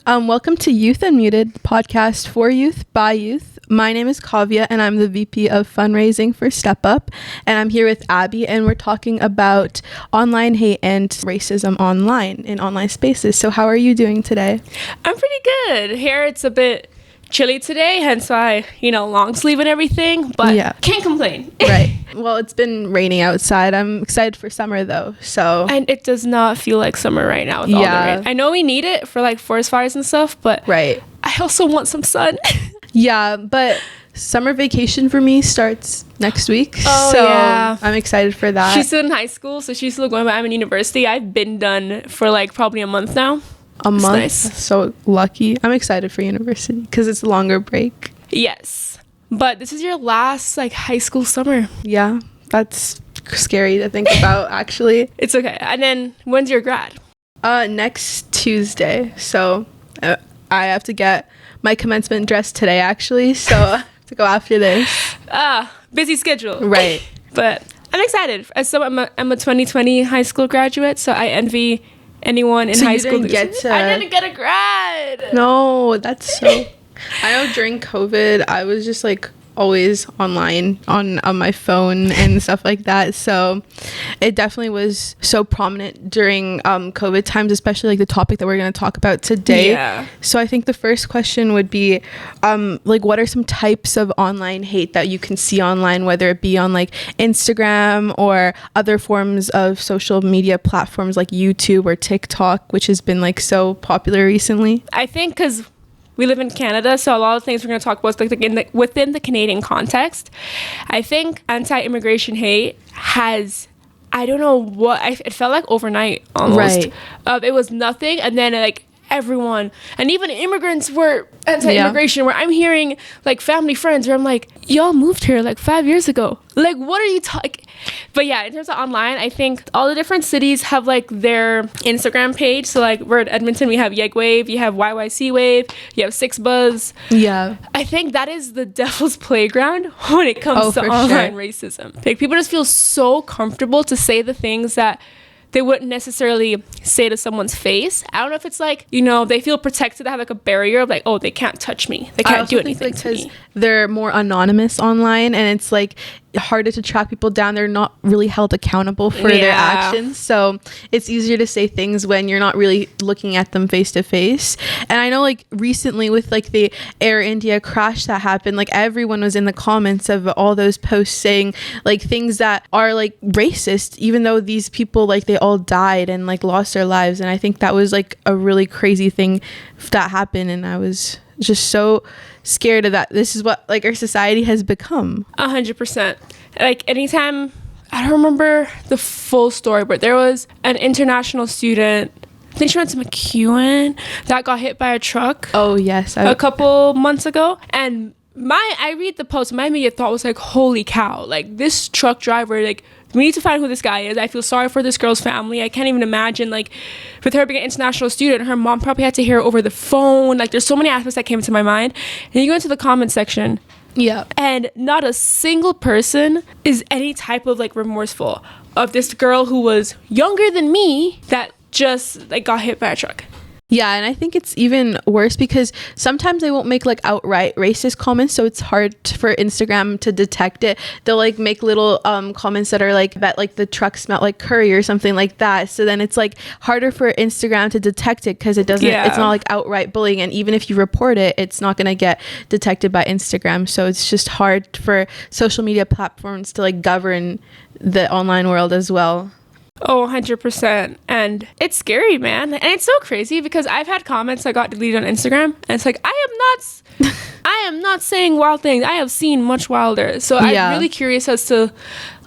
Welcome to Youth Unmuted, the podcast for youth by youth. My name is Kavya, and I'm the VP of fundraising for Step Up. And I'm here with Abby, and we're talking about online hate and racism online in online spaces. So how are you doing today? I'm pretty good. Here it's a bit chilly today, hence why, long sleeve and everything, but yeah, can't complain. Right. Well, it's been raining outside. I'm excited for summer though. And it does not feel like summer right now with all the rain. I know we need it for like forest fires and stuff, but right. I also want some sun. Yeah, but summer vacation for me starts next week. Oh, so yeah. I'm excited for that. She's still in high school, so she's still going, but I'm in university. I've been done for like probably a month now. A month? Nice. So lucky. I'm excited for university because it's a longer break. Yes. But this is your last like high school summer. Yeah, that's scary to think about actually. It's okay. And then when's your grad? Next Tuesday. So I have to get my commencement dress today actually. So I have to go after this. Busy schedule. Right. But I'm excited. I'm a 2020 high school graduate, so I envy anyone in high school. I didn't get a grad. No, that's so. I know during COVID, I was just like always online on my phone and stuff like that. So it definitely was so prominent during COVID times, especially like the topic that we're going to talk about today. Yeah. So I think the first question would be like, what are some types of online hate that you can see online, whether it be on like Instagram or other forms of social media platforms like YouTube or TikTok, which has been like so popular recently? I think because we live in Canada, so a lot of things we're going to talk about like within the Canadian context. I think anti-immigration hate has, I don't know what, it felt like overnight almost. Right. It was nothing, and then like everyone, and even immigrants were anti-immigration, where I'm hearing like family friends where I'm like, y'all moved here like 5 years ago. Like, what are you talking? But yeah, in terms of online, I think all the different cities have like their Instagram page. So like we're at Edmonton, we have Yeg Wave, you have YYC Wave, you have Six Buzz. Yeah. I think that is the devil's playground when it comes to online racism. Like people just feel so comfortable to say the things that they wouldn't necessarily say to someone's face. I don't know if it's like, they feel protected. They have like a barrier of like, oh, they can't touch me. They can't do anything to me. They're more anonymous online, and it's like harder to track people down. They're not really held accountable for their actions. So it's easier to say things when you're not really looking at them face to face. And I know like recently with like the Air India crash that happened, like everyone was in the comments of all those posts saying like things that are like racist, even though these people like they all died and like lost their lives. And I think that was like a really crazy thing that happened, and I was just so scared of that. This is what like our society has become. 100%. Like anytime, I don't remember the full story, but there was an international student, I think she went to McEwen, that got hit by a truck. Oh yes, a couple months ago. And I read the post, my immediate thought was like, holy cow, like this truck driver, like we need to find who this guy is. I feel sorry for this girl's family. I can't even imagine, like, with her being an international student, her mom probably had to hear over the phone. Like, there's so many aspects that came to my mind. And you go into the comment section. Yeah. And not a single person is any type of, like, remorseful of this girl who was younger than me that just, like, got hit by a truck. Yeah, and I think it's even worse because sometimes they won't make like outright racist comments, so it's hard for Instagram to detect it. They'll like make little comments that are like that, like the truck smelled like curry or something like that. So then it's like harder for Instagram to detect it because it doesn't. Yeah. It's not like outright bullying, and even if you report it, it's not going to get detected by Instagram. So it's just hard for social media platforms to like govern the online world as well. Oh, 100%. And it's scary, man. And it's so crazy because I've had comments that got deleted on Instagram, and it's like, I am not saying wild things. I have seen much wilder. So I'm really curious as to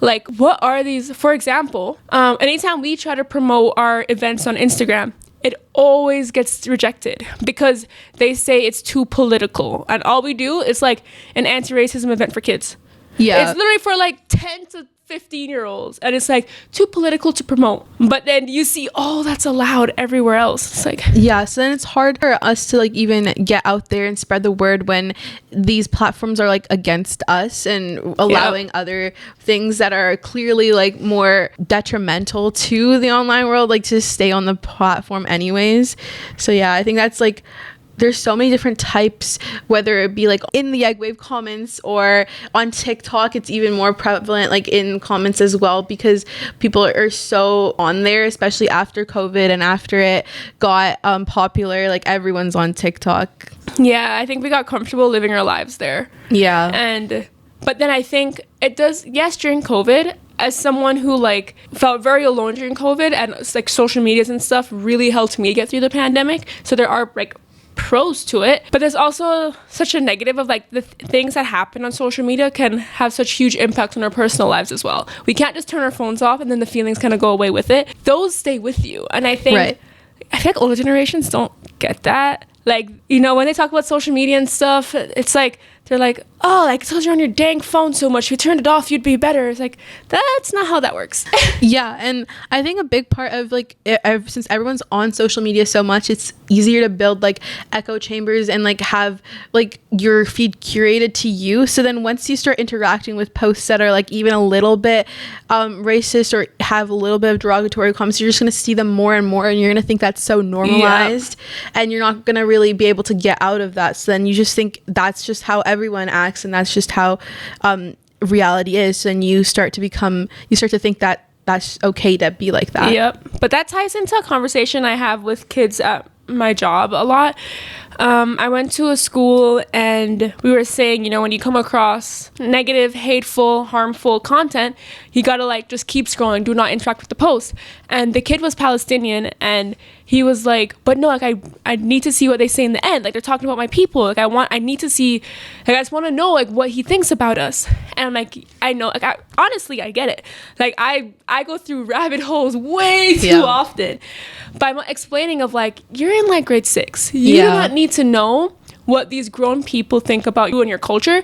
like, what are these? For example, anytime we try to promote our events on Instagram, it always gets rejected because they say it's too political. And all we do is like an anti-racism event for kids. Yeah. It's literally for like 10 to 15-year-olds, and it's like too political to promote. But then you see, oh, that's allowed everywhere else. It's like, yeah, so then it's hard for us to like even get out there and spread the word when these platforms are like against us and allowing other things that are clearly like more detrimental to the online world like to stay on the platform anyways. So yeah, I think that's like, there's so many different types, whether it be like in the Egg Wave comments or on TikTok. It's even more prevalent like in comments as well, because people are so on there, especially after COVID and after it got popular. Like everyone's on TikTok. Yeah, I think we got comfortable living our lives there. Yeah. But then I think it does, yes, during COVID, as someone who like felt very alone during COVID, and like social medias and stuff really helped me get through the pandemic. So there are like pros to it, but there's also such a negative of like the things that happen on social media can have such huge impacts on our personal lives as well. We can't just turn our phones off and then the feelings kind of go away with it. Those stay with you. And I think I feel like older generations don't get that. Like, you know, when they talk about social media and stuff, it's like they're like, oh, like because you're on your dang phone so much, if you turned it off you'd be better. It's like, that's not how that works. Yeah, and I think a big part of like since everyone's on social media so much, it's easier to build like echo chambers and like have like your feed curated to you. So then once you start interacting with posts that are like even a little bit racist or have a little bit of derogatory comments, you're just going to see them more and more, and you're going to think that's so normalized, and you're not going to really be able to get out of that. So then you just think that's just how everyone acts, and that's just how reality is, and you start to think that that's okay to be like that. Yep. But that ties into a conversation I have with kids at my job a lot. I went to a school and we were saying, you know, when you come across negative, hateful, harmful content, you gotta like just keep scrolling, do not interact with the post. And the kid was Palestinian, and he was like, but no, like I need to see what they say in the end. Like they're talking about my people. Like I need to see, like I just want to know like what he thinks about us. And I'm like, I know, like honestly, I get it. Like I go through rabbit holes way too often. But I'm explaining of like, you're in like grade 6. You do not need to know what these grown people think about you and your culture.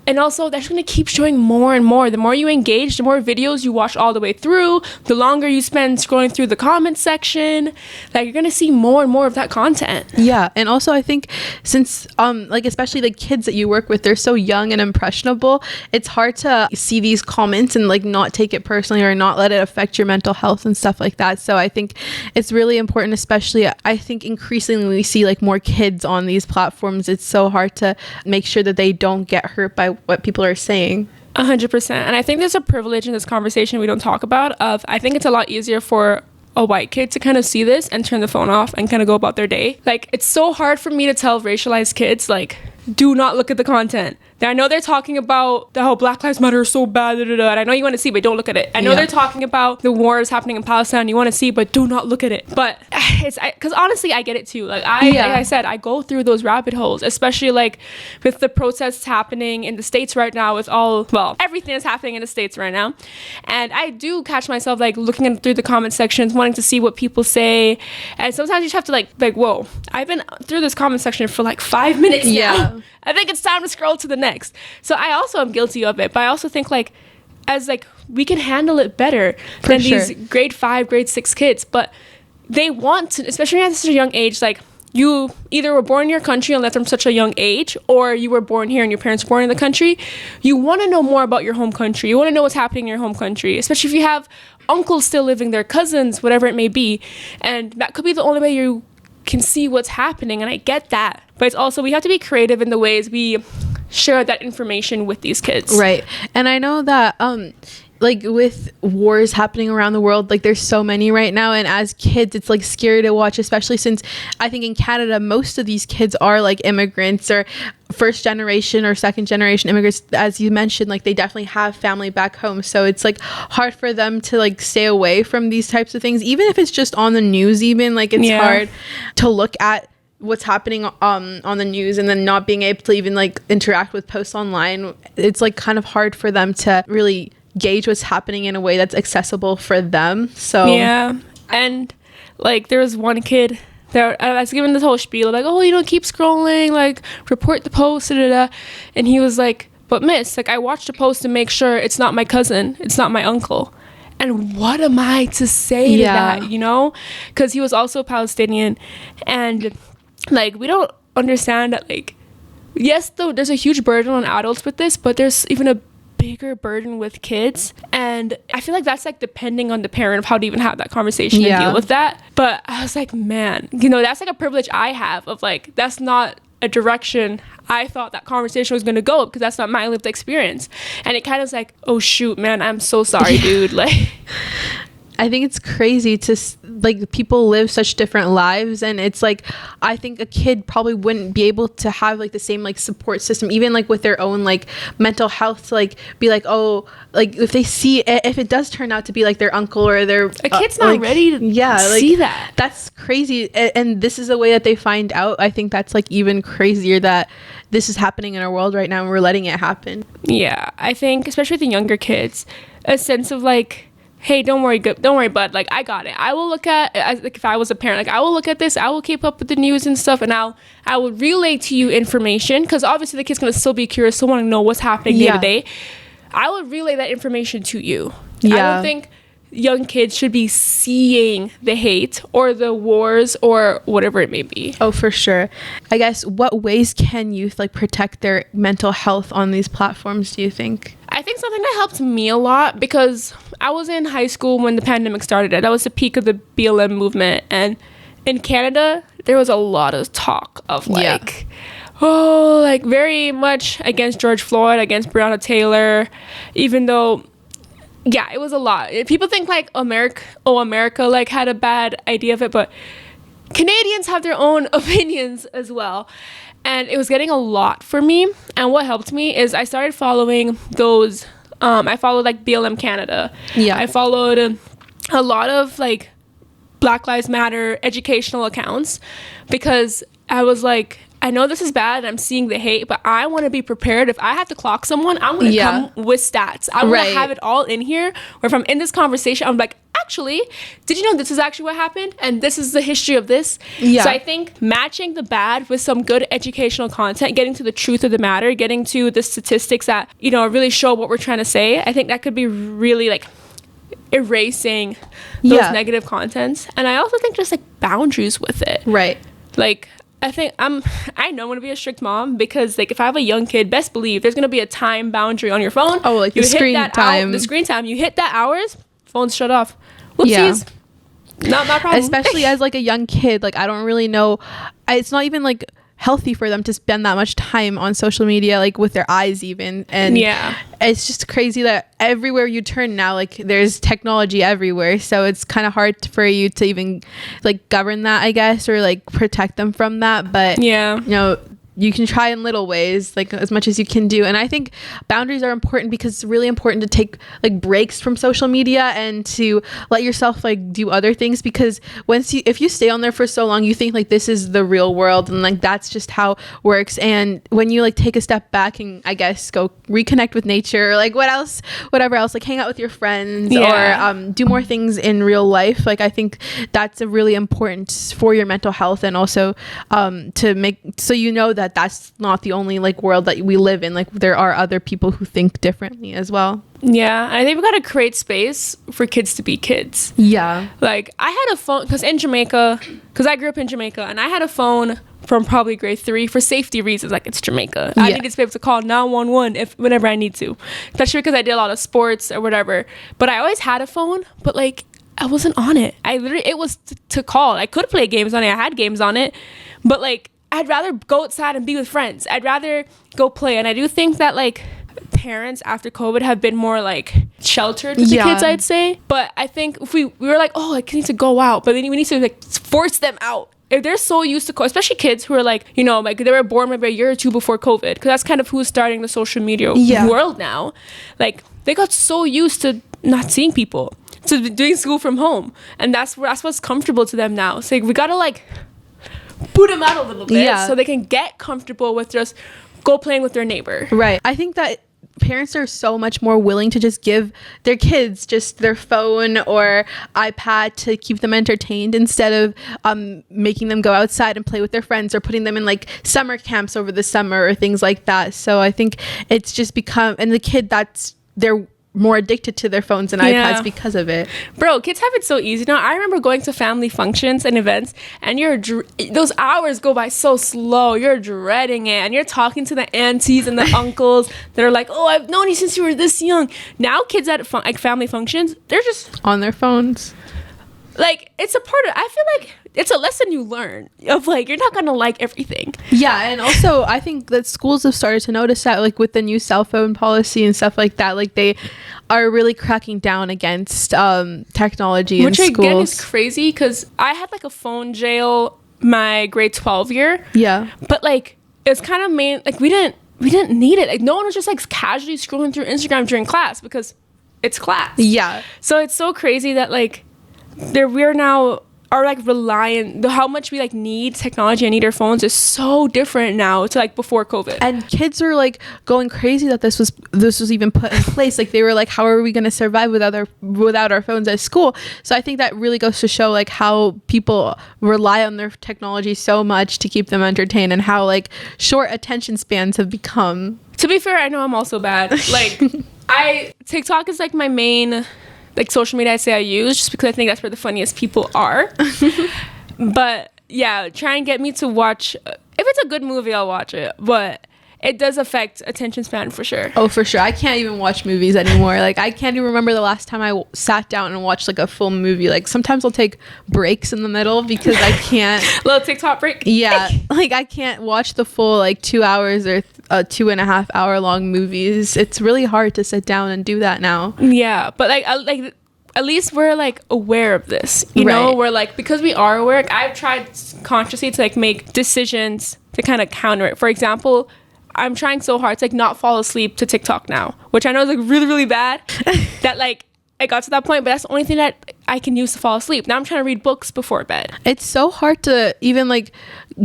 And also, that's going to keep showing more and more. The more you engage, the more videos you watch all the way through, the longer you spend scrolling through the comment section, like you're going to see more and more of that content. Yeah. And also, I think since like especially the kids that you work with, they're so young and impressionable, it's hard to see these comments and like not take it personally or not let it affect your mental health and stuff like that. So I think it's really important, especially I think increasingly we see like more kids on these platforms. It's so hard to make sure that they don't get hurt by what people are saying. 100%. And I think there's a privilege in this conversation we don't talk about of, I think it's a lot easier for a white kid to kind of see this and turn the phone off and kind of go about their day. Like it's so hard for me to tell racialized kids like, do not look at the content. I know they're talking about how Black Lives Matter is so bad, and I know you want to see, but don't look at it. I know they're talking about the wars happening in Palestine, you want to see, but do not look at it. But it's because honestly, I get it too. Like like I said, I go through those rabbit holes, especially like with the protests happening in the States right now, with everything that's happening in the States right now. And I do catch myself like looking through the comment sections, wanting to see what people say. And sometimes you just have to like, whoa, I've been through this comment section for like 5 minutes now. I think it's time to scroll to the next. So I also am guilty of it, but I also think like as like we can handle it better than these grade 5, grade 6 kids. But they want to, especially at such a young age, like you either were born in your country and left from such a young age, or you were born here and your parents were born in the country. You want to know more about your home country. You want to know what's happening in your home country, especially if you have uncles still living there, cousins, whatever it may be. And that could be the only way you can see what's happening, and I get that. But it's also, we have to be creative in the ways we share that information with these kids. Right. And I know that like with wars happening around the world, like there's so many right now, and as kids it's like scary to watch, especially since I think in Canada most of these kids are like immigrants or first generation or second generation immigrants. As you mentioned, like they definitely have family back home, so it's like hard for them to like stay away from these types of things, even if it's just on the news. Even like it's hard to look at what's happening on the news and then not being able to even like interact with posts online. It's like kind of hard for them to really gauge what's happening in a way that's accessible for them. So and like there was one kid that I was given this whole spiel like, oh, you know, keep scrolling, like report the post, and he was like, but miss, like, I watched a post to make sure it's not my cousin, it's not my uncle. And what am I to say to that, you know? Because he was also Palestinian. And, like, we don't understand that, like, yes, though, there's a huge burden on adults with this, but there's even a bigger burden with kids. And I feel like that's, like, depending on the parent of how to even have that conversation and deal with that. But I was like, man, you know, that's, like, a privilege I have of, like, that's not a direction I thought that conversation was going to go, because that's not my lived experience. And it kind of was like, oh shoot, man, I'm so sorry, dude. Like, I think it's crazy to like, people live such different lives, and it's like, I think a kid probably wouldn't be able to have like the same like support system, even like with their own like mental health, to like be like, oh, like if they see if it does turn out to be like their uncle or their a kid's not like, ready to see that. That's crazy. And this is a way that they find out. I think that's like even crazier that this is happening in our world right now and we're letting it happen. Yeah, I think especially with the younger kids, a sense of like, hey, don't worry, bud, like, I got it. I will look at, like, if I was a parent, like, I will look at this, I will keep up with the news and stuff, and I will relay to you information, because obviously the kid's gonna still be curious, still want to know what's happening day to day. I will relay that information to you. I don't think young kids should be seeing the hate or the wars or whatever it may be. Oh, for sure. I guess, what ways can youth like protect their mental health on these platforms, do you think? I think something that helped me a lot, because I was in high school when the pandemic started. That was the peak of the BLM movement. And in Canada, there was a lot of talk of like, oh, like very much against George Floyd, against Breonna Taylor, even though, yeah, it was a lot. People think like America like had a bad idea of it, but Canadians have their own opinions as well. And it was getting a lot for me. And what helped me is I started following those, I followed like BLM Canada. Yeah. I followed a lot of like Black Lives Matter educational accounts, because I was like, I know this is bad and I'm seeing the hate, but I want to be prepared. If I have to clock someone, I'm going to come with stats. I want to have it all in here. Or if I'm in this conversation, I'm like, actually, did you know this is actually what happened? And this is the history of this. Yeah. So I think matching the bad with some good educational content, getting to the truth of the matter, getting to the statistics that, you know, really show what we're trying to say, I think that could be really like erasing those negative contents. And I also think just like boundaries with it. Right. Like, I think I know I'm going to be a strict mom, because like if I have a young kid, best believe there's going to be a time boundary on your phone. Oh, like the screen time. The screen time. You hit that hours, phone's shut off. Whoopsies. Yeah. Not my problem. Especially as like a young kid, like I don't really know. It's not even like healthy for them to spend that much time on social media, like with their eyes even. And it's just crazy that everywhere you turn now, like there's technology everywhere, so it's kind of hard for you to even like govern that, I guess, or like protect them from that. But you know, you can try in little ways, like as much as you can do. And I think boundaries are important, because it's really important to take like breaks from social media and to let yourself like do other things, because if you stay on there for so long, you think like this is the real world, and like that's just how it works. And when you like take a step back and I guess go reconnect with nature, or like whatever else, like hang out with your friends or do more things in real life, like I think that's a really important for your mental health, and also to make so you know that that's not the only like world that we live in. Like there are other people who think differently as well. Yeah, I think we got to create space for kids to be kids. Yeah. Like I had a phone, because I grew up in Jamaica, and I had a phone from probably grade 3 for safety reasons. Like, it's Jamaica. I needed to be able to call 911 whenever I need to, especially because I did a lot of sports or whatever. But I always had a phone, but like I wasn't on it. It was to call. I could play games on it. I had games on it, but like I'd rather go outside and be with friends. I'd rather go play. And I do think that like parents after COVID have been more like sheltered with the kids, I'd say. But I think if we were like, oh, like, need to go out, but then we need to like force them out. If they're so used to especially kids who are like, you know, like they were born maybe a year or two before COVID, because that's kind of who's starting the social media world now. Like they got so used to not seeing people, to doing school from home, and that's what's comfortable to them now. So like, we gotta like boot them out a little bit so they can get comfortable with just go playing with their neighbor. Right. I think that parents are so much more willing to just give their kids just their phone or iPad to keep them entertained instead of making them go outside and play with their friends or putting them in like summer camps over the summer or things like that. So I think it's just become, and the kid, they're more addicted to their phones and iPads because of it. Bro, kids have it so easy now. I remember going to family functions and events, and those hours go by so slow. You're dreading it, and you're talking to the aunties and the uncles that are like, oh, I've known you since you were this young. Now kids at like family functions, they're just on their phones. Like, it's a part of, I feel like it's a lesson you learn of like, you're not gonna like everything. Yeah, and also I think that schools have started to notice that, like with the new cell phone policy and stuff like that, like they are really cracking down against technology in schools. Which again is crazy, because I had like a phone jail my grade 12 year. Yeah. But like, it's kind of like we didn't need it. Like no one was just like casually scrolling through Instagram during class because it's class. Yeah. So it's so crazy that like we're now are like reliant, how much we like need technology and need our phones is so different now to like before COVID. And kids are like going crazy that this was even put in place. Like they were like, how are we going to survive without our phones at school? So I think that really goes to show like how people rely on their technology so much to keep them entertained, and how like short attention spans have become. To be fair, I know I'm also bad. Like TikTok is like my main like social media I use, just because I think that's where the funniest people are. But yeah, try and get me to watch, if it's a good movie I'll watch it, but it does affect attention span for sure. Oh, for sure. I can't even watch movies anymore. Like I can't even remember the last time I sat down and watched like a full movie. Like sometimes I'll take breaks in the middle because I can't. Little TikTok break. Yeah, like I can't watch the full like 2 hours or 2.5 hour long movies. It's really hard to sit down and do that now. Yeah, but like at least we're like aware of this, you know. We're like, because we are aware, like, I've tried consciously to like make decisions to kind of counter it. For example, I'm trying so hard to like not fall asleep to TikTok now, which I know is like really, really bad. That like I got to that point, but that's the only thing that I can use to fall asleep. Now I'm trying to read books before bed. It's so hard to even like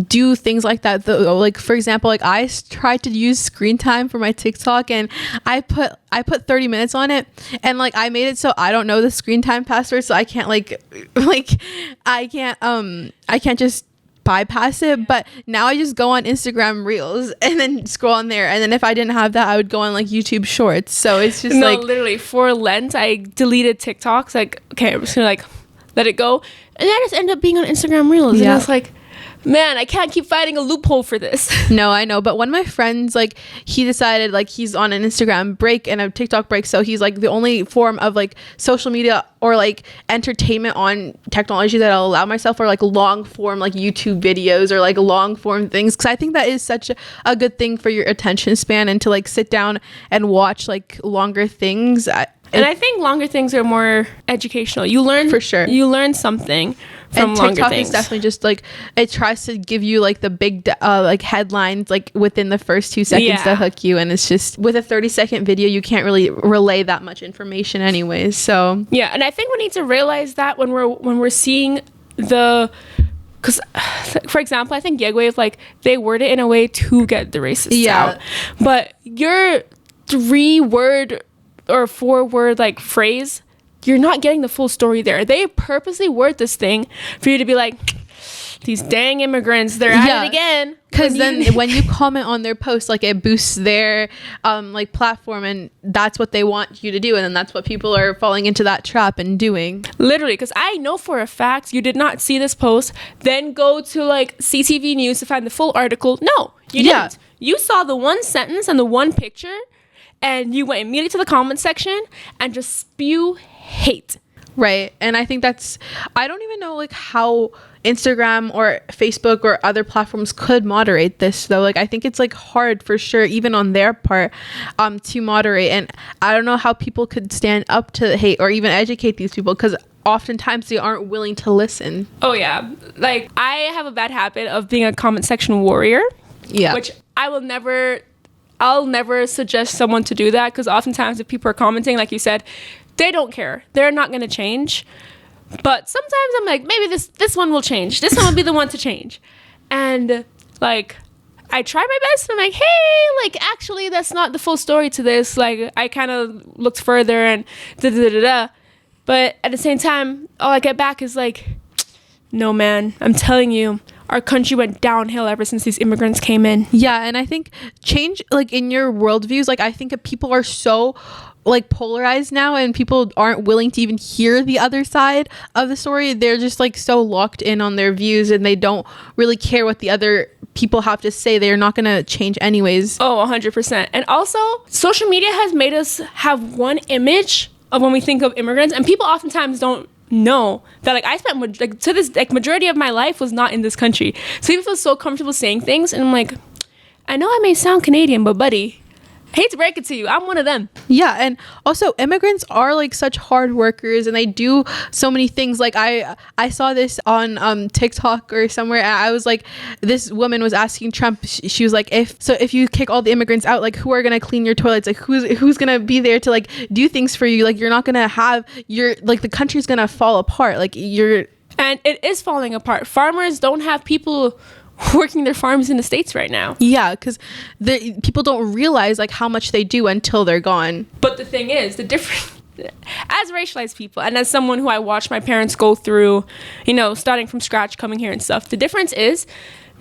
do things like that though. Like for example, like I tried to use screen time for my TikTok, and I put 30 minutes on it, and like I made it so I don't know the screen time password, so I can't I can't just bypass it. But now I just go on Instagram Reels and then scroll on there, and then if I didn't have that, I would go on like YouTube Shorts. So it's just literally for Lent I deleted TikToks. Like, okay, I'm just gonna like let it go, and I just end up being on Instagram Reels. And I was like, man, I can't keep finding a loophole for this. No, I know. But one of my friends, like, he decided like he's on an Instagram break and a TikTok break. So he's like the only form of like social media or like entertainment on technology that I'll allow myself are like long form, like YouTube videos or like long form things. Cause I think that is such a good thing for your attention span, and to like sit down and watch like longer things. And I think longer things are more educational. You learn, for sure. You learn something from and longer TikTok things. Is definitely just like, it tries to give you like the big like headlines like within the first 2 seconds to hook you, and it's just with a 30-second video you can't really relay that much information anyways. So yeah, and I think we need to realize that when we're seeing the. Because, for example, I think Yegwave, like, they word it in a way to get the racists out. But your 3-word or 4-word, like, phrase, you're not getting the full story there. They purposely word this thing for you to be like, these dang immigrants, they're at it again. Because then when you comment on their post, like, it boosts their like platform, and that's what they want you to do, and then that's what people are falling into that trap and doing. Literally, because I know for a fact you did not see this post, then go to like CTV News to find the full article. No, you didn't. You saw the one sentence and the one picture, and you went immediately to the comment section and just spew hate. Right. And I think I don't even know like how Instagram or Facebook or other platforms could moderate this though. Like I think it's like hard for sure, even on their part, to moderate. And I don't know how people could stand up to hate or even educate these people, because oftentimes they aren't willing to listen. Oh yeah. Like I have a bad habit of being a comment section warrior. Yeah. Which I'll never suggest someone to do that, because oftentimes if people are commenting, like you said, they don't care. They're not going to change. But sometimes I'm like, maybe this one will change. This one will be the one to change. And like, I try my best, and I'm like, hey, like, actually, that's not the full story to this. Like, I kind of looked further and da-da-da-da-da. But at the same time, all I get back is like, no, man, I'm telling you, our country went downhill ever since these immigrants came in. Yeah, and I think change, like, in your worldviews, like, I think that people are so, like, polarized now, and people aren't willing to even hear the other side of the story. They're just, like, so locked in on their views, and they don't really care what the other people have to say. They're not going to change anyways. Oh, 100%. And also, social media has made us have one image of when we think of immigrants, and people oftentimes don't know that, like, I spent like to this, like, majority of my life was not in this country, so people feel so comfortable saying things, and I'm like, I know I may sound Canadian, but buddy, I hate to break it to you, I'm one of them. Yeah, and also immigrants are, like, such hard workers, and they do so many things. Like, I saw this on TikTok or somewhere, and I was like, this woman was asking Trump, she was like, if you kick all the immigrants out, like, who are gonna clean your toilets? Like, who's gonna be there to, like, do things for you? Like, you're not gonna have like, the country's gonna fall apart. Like, and it is falling apart. Farmers don't have people working their farms in the States right now. Yeah, because people don't realize, like, how much they do until they're gone. But the thing is, the difference, as racialized people, and as someone who I watched my parents go through, you know, starting from scratch, coming here and stuff, the difference is,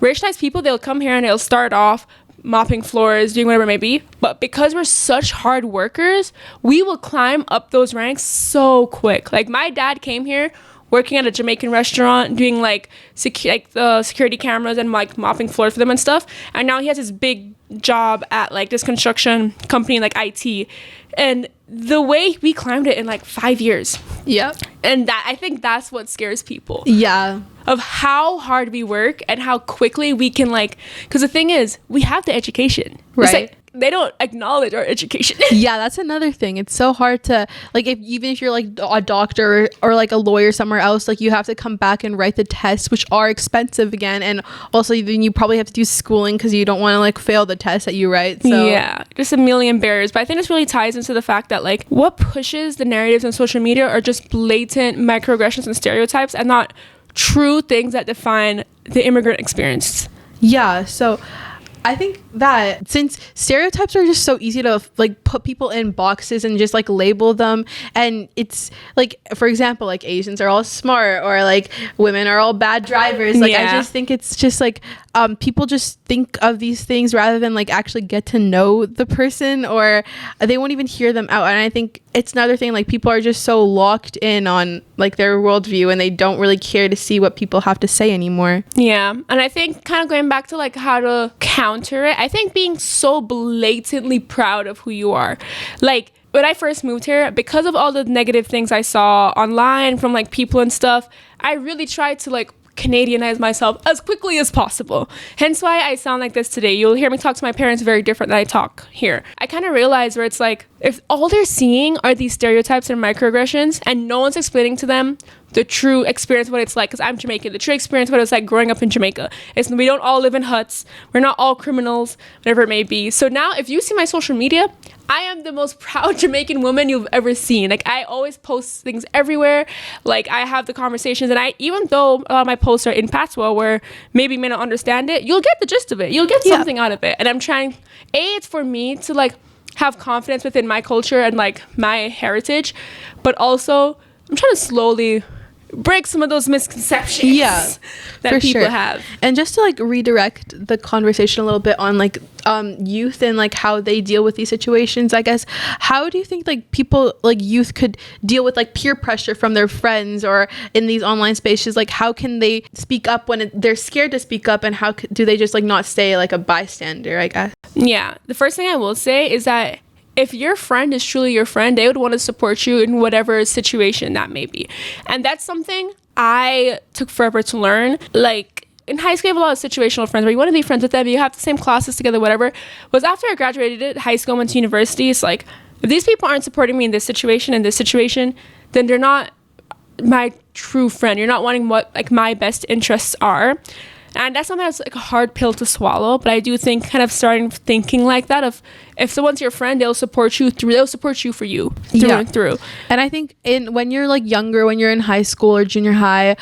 racialized people, they'll come here and they'll start off mopping floors, doing whatever it may be, but because we're such hard workers, we will climb up those ranks so quick. Like, my dad came here working at a Jamaican restaurant, doing like the security cameras and like mopping floors for them and stuff. And now he has his big job at like this construction company, like IT. And the way we climbed it in like 5 years. Yep. And that, I think that's what scares people. Yeah. Of how hard we work and how quickly we can, like, because the thing is, we have the education. Right. Like, they don't acknowledge our education. Yeah, that's another thing. It's so hard to, like, even if you're like a doctor or like a lawyer somewhere else, like, you have to come back and write the tests, which are expensive again, and also then you probably have to do schooling because you don't want to like fail the test that you write. So yeah, just a million barriers. But I think this really ties into the fact that, like, what pushes the narratives on social media are just blatant microaggressions and stereotypes, and not true things that define the immigrant experience. Yeah, so I think that since stereotypes are just so easy to like put people in boxes and just like label them, and it's like, for example, like Asians are all smart, or like women are all bad drivers. Like, I just think it's just like people just think of these things rather than like actually get to know the person, or they won't even hear them out. And I think it's another thing, like, people are just so locked in on like their worldview, and they don't really care to see what people have to say anymore. Yeah, and I think kind of going back to like how to counter it, I think being so blatantly proud of who you are. Like, when I first moved here, because of all the negative things I saw online from like people and stuff, I really tried to like Canadianize myself as quickly as possible. Hence why I sound like this today. You'll hear me talk to my parents very different than I talk here. I kind of realized where it's like, if all they're seeing are these stereotypes and microaggressions, and no one's explaining to them the true experience of what it's like, because I'm Jamaican, the true experience of what it's like growing up in Jamaica. It's, we don't all live in huts, we're not all criminals, whatever it may be. So now if you see my social media, I am the most proud Jamaican woman you've ever seen. Like, I always post things everywhere. Like, I have the conversations, and even though a lot of my posts are in patois where maybe you may not understand it, you'll get the gist of it. You'll get something out of it. And I'm trying, it's for me to like have confidence within my culture and like my heritage, but also I'm trying to slowly break some of those misconceptions that people have. And just to like redirect the conversation a little bit on like youth and like how they deal with these situations, I guess, how do you think like people, like youth, could deal with like peer pressure from their friends or in these online spaces? Like, how can they speak up when they're scared to speak up, and how do they just like not stay like a bystander, I guess? Yeah, the first thing I will say is that if your friend is truly your friend, they would want to support you in whatever situation that may be. And that's something I took forever to learn. Like, in high school, you have a lot of situational friends where you want to be friends with them, you have the same classes together, whatever. Was after I graduated high school and went to university, it's like, if these people aren't supporting me in this situation, then they're not my true friend. You're not wanting what like my best interests are. And that's something that's like a hard pill to swallow, but I do think kind of starting thinking like that of, if someone's your friend, they'll support you for you through and through. And I think when you're like younger, when you're in high school or junior high,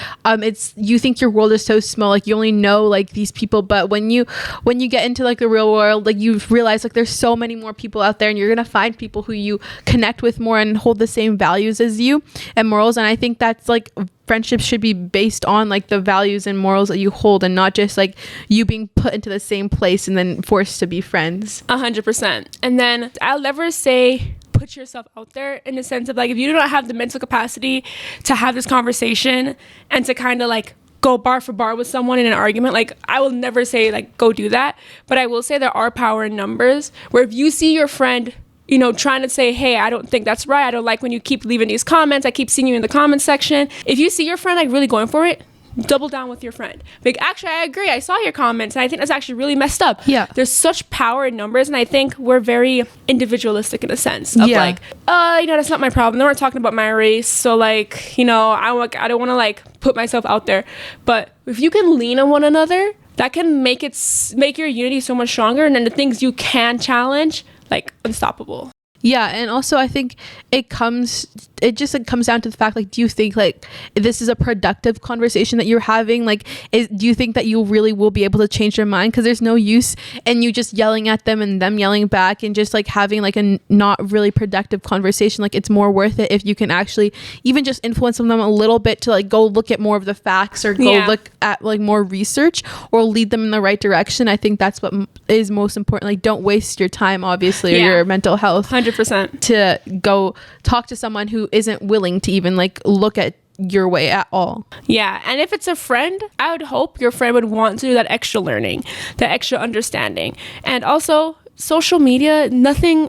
you think your world is so small, like you only know like these people, but when you get into like the real world, like you realize like there's so many more people out there, and you're gonna find people who you connect with more and hold the same values as you and morals. And I think that's like, friendships should be based on like the values and morals that you hold, and not just like you being put into the same place and then forced to be friends. 100%. And then I'll never say put yourself out there, in the sense of like, if you don't have the mental capacity to have this conversation and to kind of like go bar for bar with someone in an argument, like I will never say like go do that, but I will say there are power in numbers, where if you see your friend, you know, trying to say, hey, I don't think that's right, I don't like when you keep leaving these comments, I keep seeing you in the comment section, if you see your friend like really going for it, double down with your friend. Like, actually, I agree, I saw your comments and I think that's actually really messed up. Yeah, there's such power in numbers, and I think we're very individualistic in a sense of like, you know, that's not my problem, then we're talking about my race, so like, you know, I don't want to like put myself out there. But if you can lean on one another, that can make your unity so much stronger, and then the things you can challenge, like, unstoppable. Yeah, and also I think it comes down to the fact, like, do you think like this is a productive conversation that you're having? Like, do you think that you really will be able to change their mind? Because there's no use in you just yelling at them and them yelling back and just like having like a not really productive conversation. Like, it's more worth it if you can actually even just influence them a little bit to like go look at more of the facts, or go look at like more research, or lead them in the right direction. I think that's what is most important. Like, don't waste your time, obviously, or your mental health. 100%. To go talk to someone who isn't willing to even like look at your way at all. Yeah, and if it's a friend, I would hope your friend would want to do that extra learning, that extra understanding. And also, social media,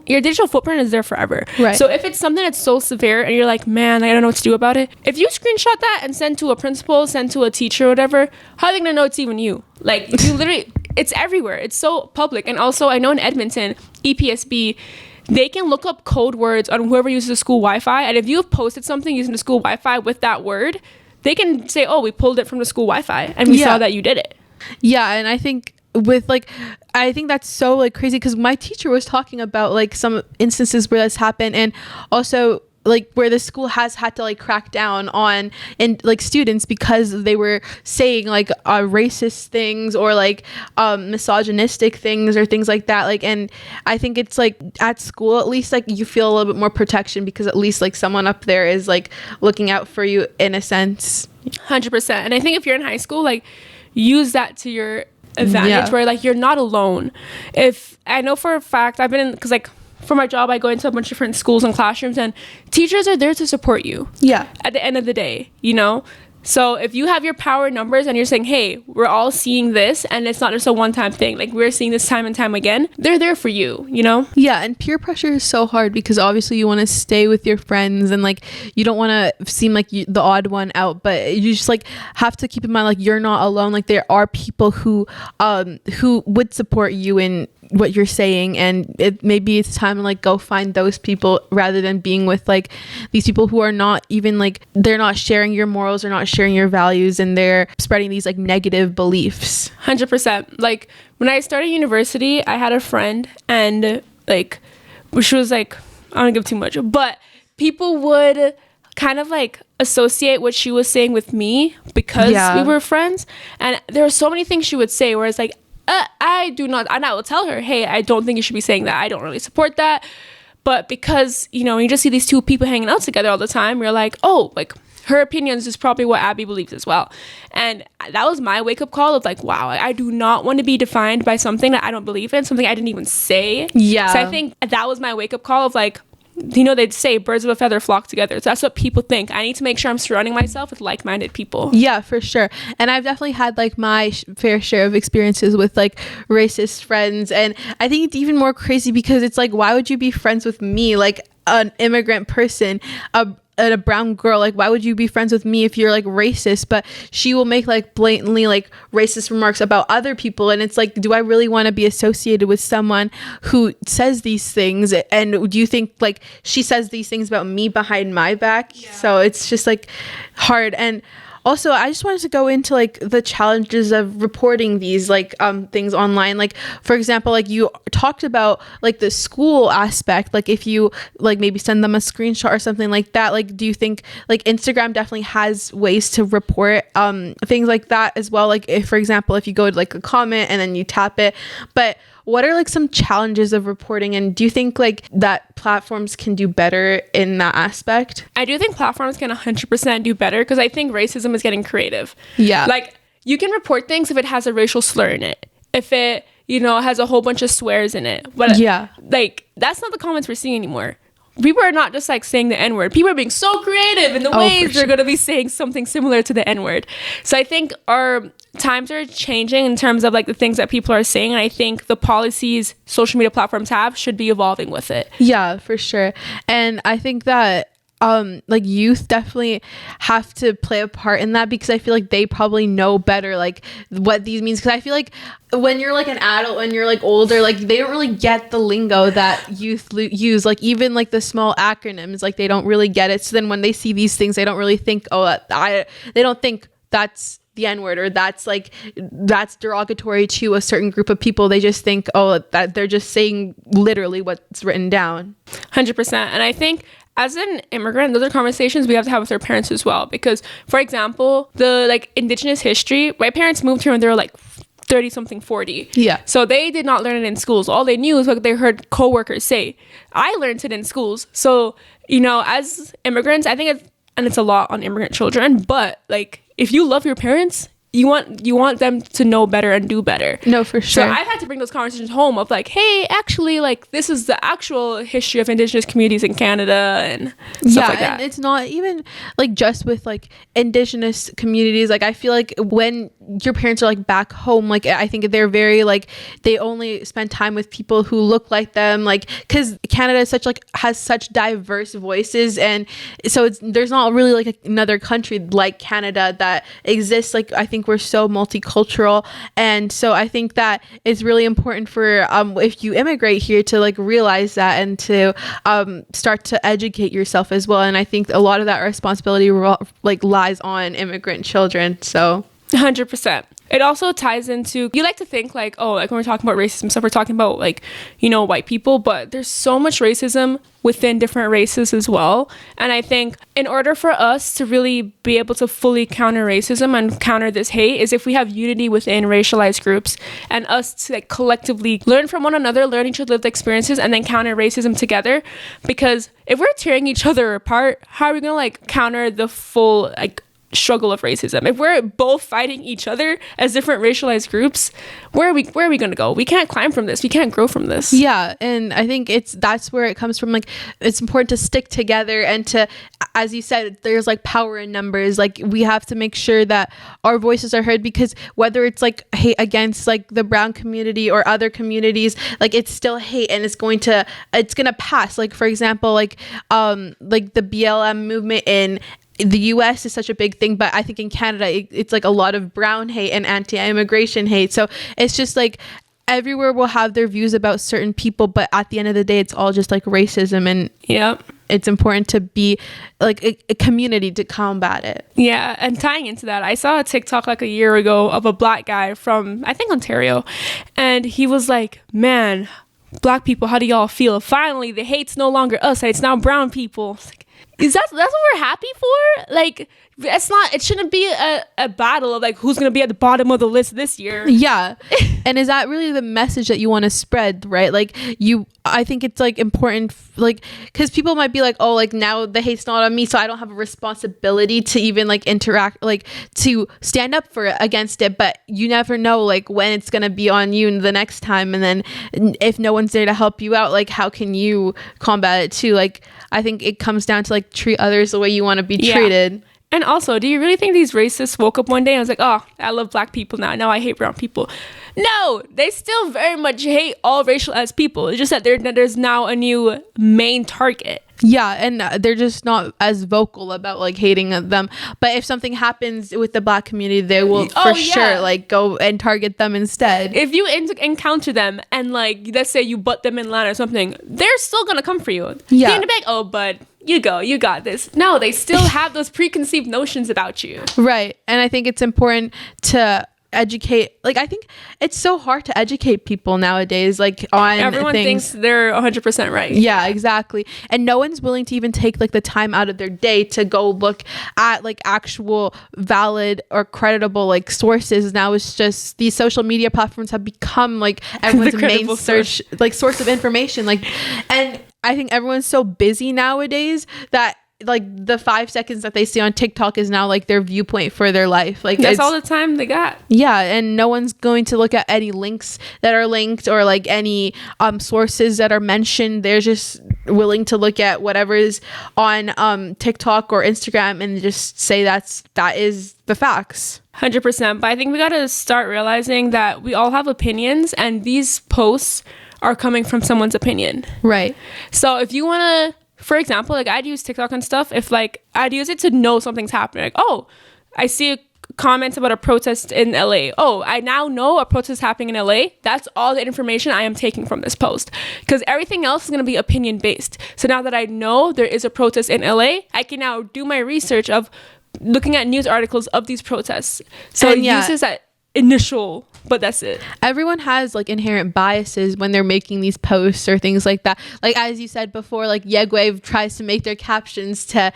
your digital footprint is there forever. Right. So if it's something that's so severe and you're like, man, I don't know what to do about it, if you screenshot that and send to a principal, send to a teacher or whatever, how are they gonna know it's even you? Like, you literally, it's everywhere, it's so public. And also, I know in Edmonton, EPSB, they can look up code words on whoever uses the school Wi-Fi, and if you have posted something using the school Wi-Fi with that word, they can say, oh, we pulled it from the school Wi-Fi and we saw that you did it. Yeah, and I think I think that's so like crazy, because my teacher was talking about like some instances where this happened, and also like where the school has had to like crack down on and like students because they were saying like racist things or like misogynistic things or things like that. Like, and I think it's like at school, at least, like you feel a little bit more protection because at least like someone up there is like looking out for you in a sense. 100%. And I think if you're in high school, like use that to your advantage, where like you're not alone. If I know for a fact, I've been in, because like for my job, I go into a bunch of different schools and classrooms, and teachers are there to support you. Yeah. At the end of the day, you know? So if you have your power numbers and you're saying, hey, we're all seeing this, and it's not just a one-time thing, like we're seeing this time and time again, they're there for you, you know? Yeah, and peer pressure is so hard because obviously you want to stay with your friends and like you don't want to seem like the odd one out, but you just like have to keep in mind like you're not alone. Like there are people who would support you in what you're saying, and maybe it's time to like go find those people rather than being with like these people who are not even like, they're not sharing your morals or not sharing your values, and they're spreading these like negative beliefs. 100%. Like when I started university, I had a friend, and like, which was like, I don't give too much, but people would kind of like associate what she was saying with me because we were friends, and there were so many things she would say where it's like, I do not, and I will tell her, hey, I don't think you should be saying that, I don't really support that. But because, you know, you just see these two people hanging out together all the time, you're like, oh, like her opinions is probably what Abby believes as well. And that was my wake-up call of like, wow, I do not want to be defined by something that I don't believe in, something I didn't even say. Yeah. So I think that was my wake-up call of like, you know, they'd say birds of a feather flock together. So that's what people think. I need to make sure I'm surrounding myself with like-minded people. Yeah, for sure. And I've definitely had like my fair share of experiences with like racist friends. And I think it's even more crazy because it's like, why would you be friends with me? Like an immigrant person, a brown girl, like why would you be friends with me if you're like racist? But she will make like blatantly like racist remarks about other people, and it's like, do I really want to be associated with someone who says these things? And do you think like she says these things about me behind my back? So it's just like hard. And Also, I just wanted to go into like the challenges of reporting these like things online. Like, for example, like you talked about like the school aspect, like if you like maybe send them a screenshot or something like that, like do you think like Instagram definitely has ways to report things like that as well? Like if, for example, if you go to like a comment and then you tap it, but what are like some challenges of reporting, and do you think like that platforms can do better in that aspect? I do think platforms can 100% do better, because I think racism is getting creative. Yeah. Like, you can report things if it has a racial slur in it, if it, you know, has a whole bunch of swears in it. But yeah, like, that's not the comments we're seeing anymore. People are not just like saying the N-word. People are being so creative in the ways they're going to be saying something similar to the N-word. So I think our times are changing in terms of like the things that people are saying. And I think the policies social media platforms have should be evolving with it. Yeah, for sure. And I think that like youth definitely have to play a part in that, because I feel like they probably know better like what these means, because I feel like when you're like an adult, when you're like older, like they don't really get the lingo that youth use, like even like the small acronyms, like they don't really get it. So then when they see these things, they don't really think, they don't think that's the N-word, or that's derogatory to a certain group of people. They just think, that they're just saying literally what's written down. 100%. And I think as an immigrant, those are conversations we have to have with our parents as well. Because, for example, the like indigenous history, my parents moved here when they were like 30 something, 40. Yeah. So they did not learn it in schools. All they knew is what they heard coworkers say. I learned it in schools. So, you know, as immigrants, I think it's a lot on immigrant children, but like if you love your parents, you want them to know better and do better. No, for sure. So I've had to bring those conversations home of like, hey, actually, like this is the actual history of indigenous communities in Canada and stuff like that. And it's not even like just with like indigenous communities. Like I feel like when your parents are like back home, like I think they're very like they only spend time with people who look like them, like because Canada is has such diverse voices, and so there's not really like another country like Canada that exists. Like I think we're so multicultural, and so I think that it's really important for if you immigrate here to like realize that and to start to educate yourself as well. And I think a lot of that responsibility like lies on immigrant children. So 100%. It also ties into, you like to think like, oh, like when we're talking about racism stuff, we're talking about like, you know, white people, but there's so much racism within different races as well. And I think in order for us to really be able to fully counter racism and counter this hate is if we have unity within racialized groups and us to like collectively learn from one another, learn each other's lived experiences, and then counter racism together. Because if we're tearing each other apart, how are we going to like counter the full like struggle of racism? If we're both fighting each other as different racialized groups, where are we going to go? We can't climb from this. We can't grow from this. Yeah, and I think that's where it comes from. Like it's important to stick together and to, as you said, there's like power in numbers. Like we have to make sure that our voices are heard, because whether it's like hate against like the brown community or other communities, like it's still hate, and it's gonna pass. Like for example, like the BLM movement in the US is such a big thing, but I think in Canada it's like a lot of brown hate and anti-immigration hate. So it's just like everywhere will have their views about certain people, but at the end of the day it's all just like racism, and it's important to be like a community to combat it. Yeah, and tying into that, I saw a TikTok like a year ago of a black guy from I think Ontario, and he was like, man, black people, how do y'all feel? Finally the hate's no longer us, it's now brown people. Is that's what we're happy for? Like it shouldn't be a battle of like who's gonna be at the bottom of the list this year. Yeah. And is that really the message that you want to spread, right? Like I think it's like important, like because people might be like, oh, like now the hate's not on me, so I don't have a responsibility to even like interact, like to stand up for it, against it. But you never know like when it's gonna be on you the next time, and then if no one's there to help you out, like how can you combat it too? Like I think it comes down to like treat others the way you want to be treated. And also, do you really think these racists woke up one day and was like, oh, I love black people now I hate brown people? No, they still very much hate all racialized people. It's just that there's now a new main target. Yeah, and they're just not as vocal about like hating them. But if something happens with the black community, they will sure like go and target them instead. If you encounter them and like let's say you butt them in line or something, they're still gonna come for you. Yeah, you're gonna be like, oh, but you go, you got this. No, they still have those preconceived notions about you. Right. And I think it's important to educate. Like, I think it's so hard to educate people nowadays, like on everyone things. thinks they're 100% right. Yeah, exactly. And no one's willing to even take like the time out of their day to go look at like actual valid or creditable like sources. Now it's just these social media platforms have become like everyone's main search like source of information. Like, and I think everyone's so busy nowadays that like the 5 seconds that they see on TikTok is now like their viewpoint for their life. Like, that's all the time they got. Yeah, and no one's going to look at any links that are linked or like any sources that are mentioned. They're just willing to look at whatever is on TikTok or Instagram and just say that is the facts. 100%. But I think we got to start realizing that we all have opinions, and these posts are coming from someone's opinion. Right. So if you want to, for example, like I'd use TikTok and stuff, if like I'd use it to know something's happening. Like, oh, I see comments about a protest in LA. Oh, I now know a protest happening in LA. That's all the information I am taking from this post, because everything else is going to be opinion based. So now that I know there is a protest in LA, I can now do my research of looking at news articles of these protests. So it uses that initial, but that's it. Everyone has like inherent biases when they're making these posts or things like that. Like as you said before, like Yegwave tries to make their captions to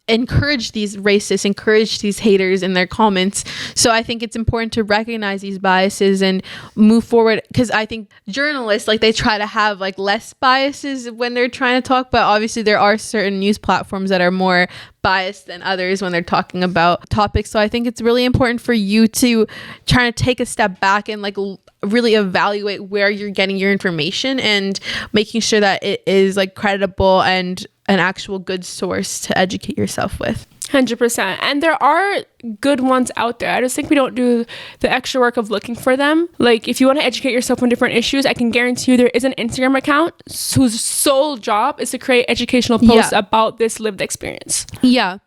encourage these racists, encourage these haters in their comments. So I think it's important to recognize these biases and move forward, because I think journalists, like, they try to have like less biases when they're trying to talk, but obviously there are certain news platforms that are more biased than others when they're talking about topics. So I think it's really important for you to try to take a step back and like really evaluate where you're getting your information and making sure that it is like credible and an actual good source to educate yourself with. 100%. And there are good ones out there. I just think we don't do the extra work of looking for them. Like, if you want to educate yourself on different issues, I can guarantee you there is an Instagram account whose sole job is to create educational posts about this lived experience. Yeah.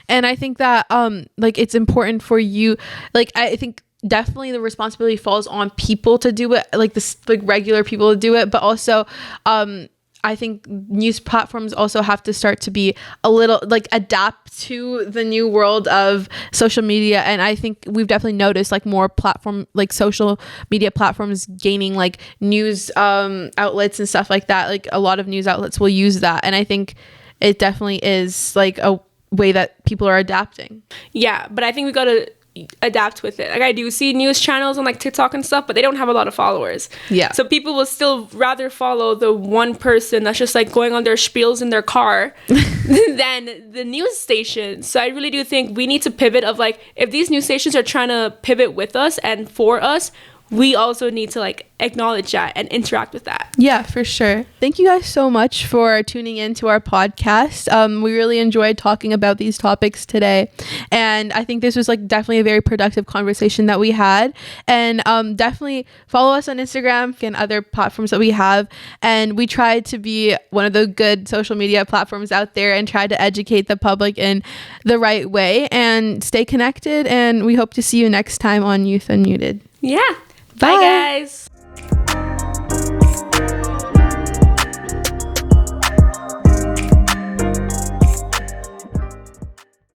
And I think that like it's important for you, like, I think definitely the responsibility falls on people to do it, like this, like regular people to do it, but also I think news platforms also have to start to be a little like adapt to the new world of social media. And I think we've definitely noticed like more platform, like social media platforms gaining like news outlets and stuff like that. Like a lot of news outlets will use that. And I think it definitely is like a way that people are adapting. Yeah, but I think we got to adapt with it. Like, I do see news channels on like TikTok and stuff, but they don't have a lot of followers. Yeah. So people will still rather follow the one person that's just like going on their spiels in their car than the news station. So I really do think we need to pivot of like, if these news stations are trying to pivot with us and for us, we also need to like acknowledge that and interact with that. Yeah, for sure. Thank you guys so much for tuning into our podcast. We really enjoyed talking about these topics today. And I think this was like definitely a very productive conversation that we had. And definitely follow us on Instagram and other platforms that we have. And we try to be one of the good social media platforms out there and try to educate the public in the right way and stay connected. And we hope to see you next time on Youth Unmuted. Yeah. Bye, guys.